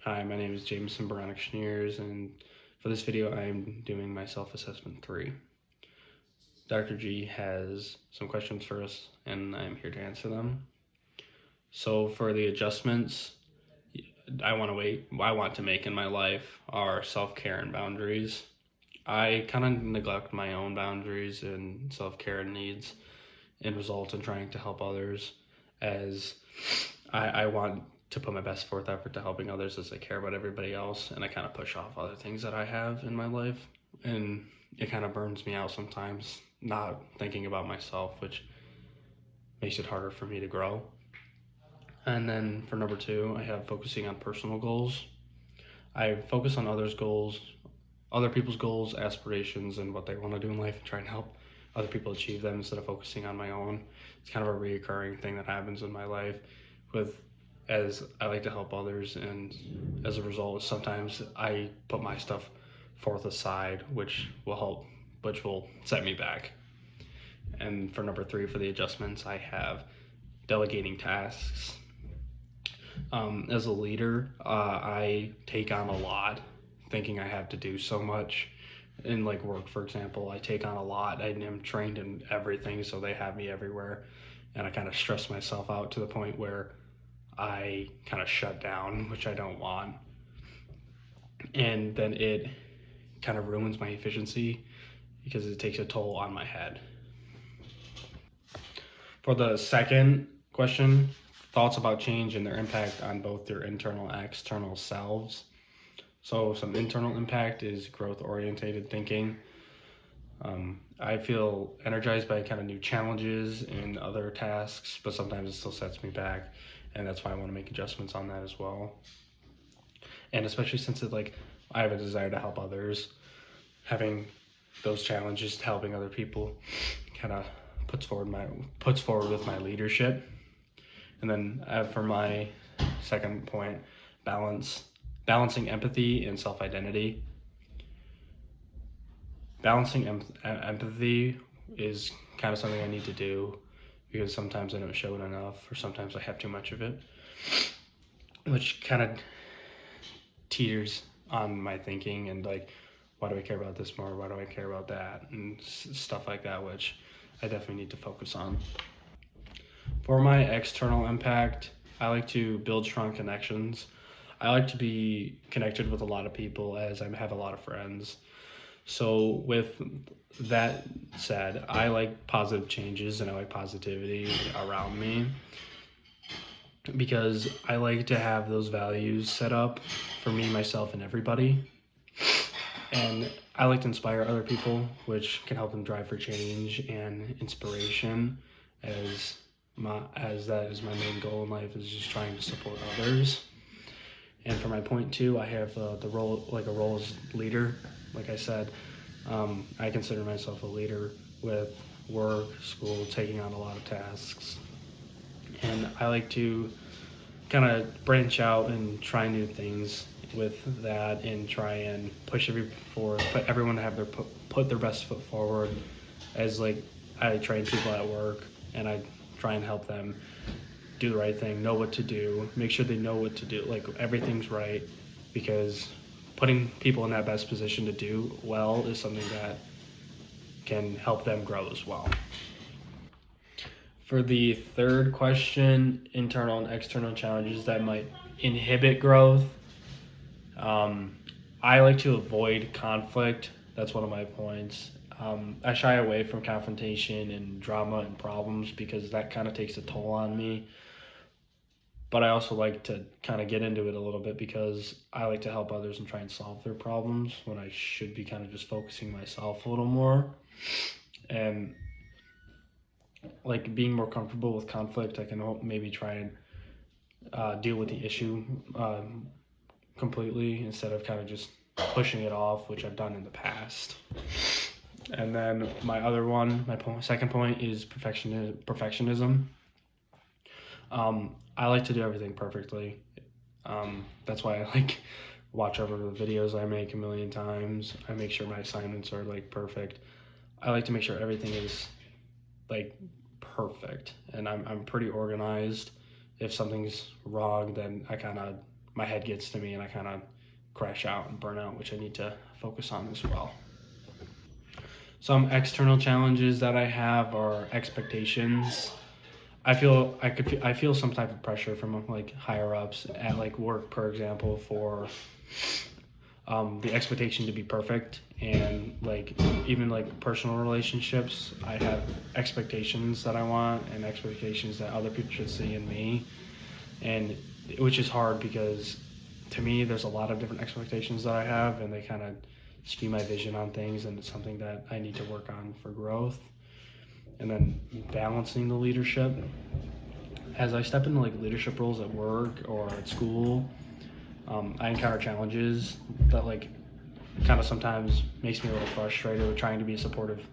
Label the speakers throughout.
Speaker 1: Hi, my name is Jameson Baranek-Schniers, and for this video I am doing my self-assessment 3. Dr. G has some questions for us, and I'm here to answer them. So for the adjustments I want to make in my life are self-care and boundaries. I kind of neglect my own boundaries and self-care and needs and result in trying to help others, as I want to put my best forth effort to helping others as I care about everybody else, and I kind of push off other things that I have in my life, and it kind of burns me out sometimes not thinking about myself, which makes it harder for me to grow. And then for number 2, I have focusing on personal goals. I focus on others' goals, other people's goals, aspirations, and what they want to do in life, and try and help other people achieve them instead of focusing on my own. It's kind of a reoccurring thing that happens in my life, as I like to help others, and as a result, sometimes I put my stuff forth aside, which will set me back. And for number 3, for the adjustments, I have delegating tasks. As a leader, I take on a lot, thinking I have to do so much. In like work, for example, I take on a lot. I am trained in everything, so they have me everywhere, and I kind of stress myself out to the point where I kind of shut down, which I don't want. And then it kind of ruins my efficiency because it takes a toll on my head. For the second question, thoughts about change and their impact on both their internal and external selves. So some internal impact is growth-oriented thinking. I feel energized by kind of new challenges and other tasks, but sometimes it still sets me back, and that's why I want to make adjustments on that as well. And especially since I have a desire to help others, having those challenges, helping other people, kind of puts forward with my leadership. And then for my second point, balancing empathy and self-identity. Balancing empathy is kind of something I need to do, because sometimes I don't show it enough, or sometimes I have too much of it, which kind of teeters on my thinking, and why do I care about this more? Why do I care about that? And stuff like that, which I definitely need to focus on. For my external impact, I like to build strong connections. I like to be connected with a lot of people, as I have a lot of friends. So with that said, I like positive changes and I like positivity around me, because I like to have those values set up for me, myself, and everybody. And I like to inspire other people, which can help them drive for change and inspiration, as that is my main goal in life, is just trying to support others. And for my point 2, I have a role as leader. Like I said, I consider myself a leader with work, school, taking on a lot of tasks. And I like to kind of branch out and try new things with that, and try and push everyone to have put their best foot forward, as I train people at work, and I try and help them do the right thing, know what to do, make sure they know what to do, everything's right, because putting people in that best position to do well is something that can help them grow as well. For the third question, internal and external challenges that might inhibit growth, I like to avoid conflict. That's one of my points. I shy away from confrontation and drama and problems, because that kind of takes a toll on me. But I also like to kind of get into it a little bit, because I like to help others and try and solve their problems, when I should be kind of just focusing myself a little more. And being more comfortable with conflict, I can maybe try and deal with the issue completely, instead of kind of just pushing it off, which I've done in the past. And then my second point is perfectionism. I like to do everything perfectly. That's why I watch over the videos I make a million times. I make sure my assignments are perfect. I like to make sure everything is perfect, and I'm pretty organized. If something's wrong, then I kind of my head gets to me and I kind of crash out and burn out, which I need to focus on as well. Some external challenges that I have are expectations. I feel some type of pressure from like higher ups at like work, for example, for the expectation to be perfect, and like even like personal relationships, I have expectations that I want and expectations that other people should see in me, and which is hard because to me there's a lot of different expectations that I have, and they kind of skew my vision on things, and it's something that I need to work on for growth. And then balancing the leadership. As I step into like leadership roles at work or at school, I encounter challenges that like kind of sometimes makes me a little frustrated with trying to be a supportive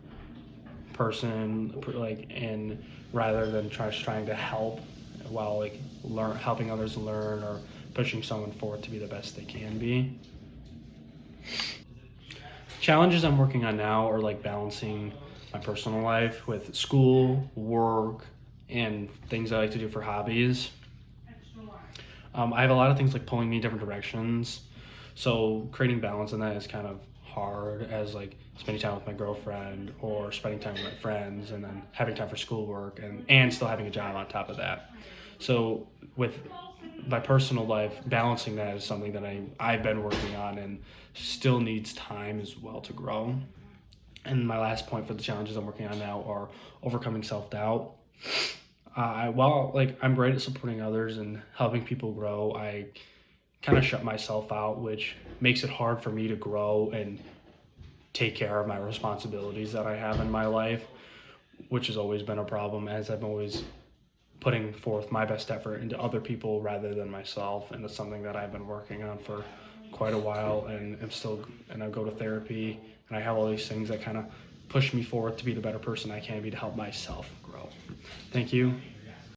Speaker 1: person, like, and rather than trying to help while like helping others learn or pushing someone forward to be the best they can be. Challenges I'm working on now are like balancing my personal life with school, work, and things I like to do for hobbies. I have a lot of things like pulling me in different directions, so creating balance in that is kind of hard, as like spending time with my girlfriend or spending time with my friends, and then having time for schoolwork and still having a job on top of that. So with my personal life, balancing that is something that I've been working on and still needs time as well to grow. And my last point for the challenges I'm working on now are overcoming self-doubt. While like I'm great at supporting others and helping people grow, I kind of shut myself out, which makes it hard for me to grow and take care of my responsibilities that I have in my life, which has always been a problem, as I'm always putting forth my best effort into other people rather than myself. And it's something that I've been working on for quite a while, and I go to therapy, and I have all these things that kind of push me forward to be the better person I can be to help myself grow. Thank you.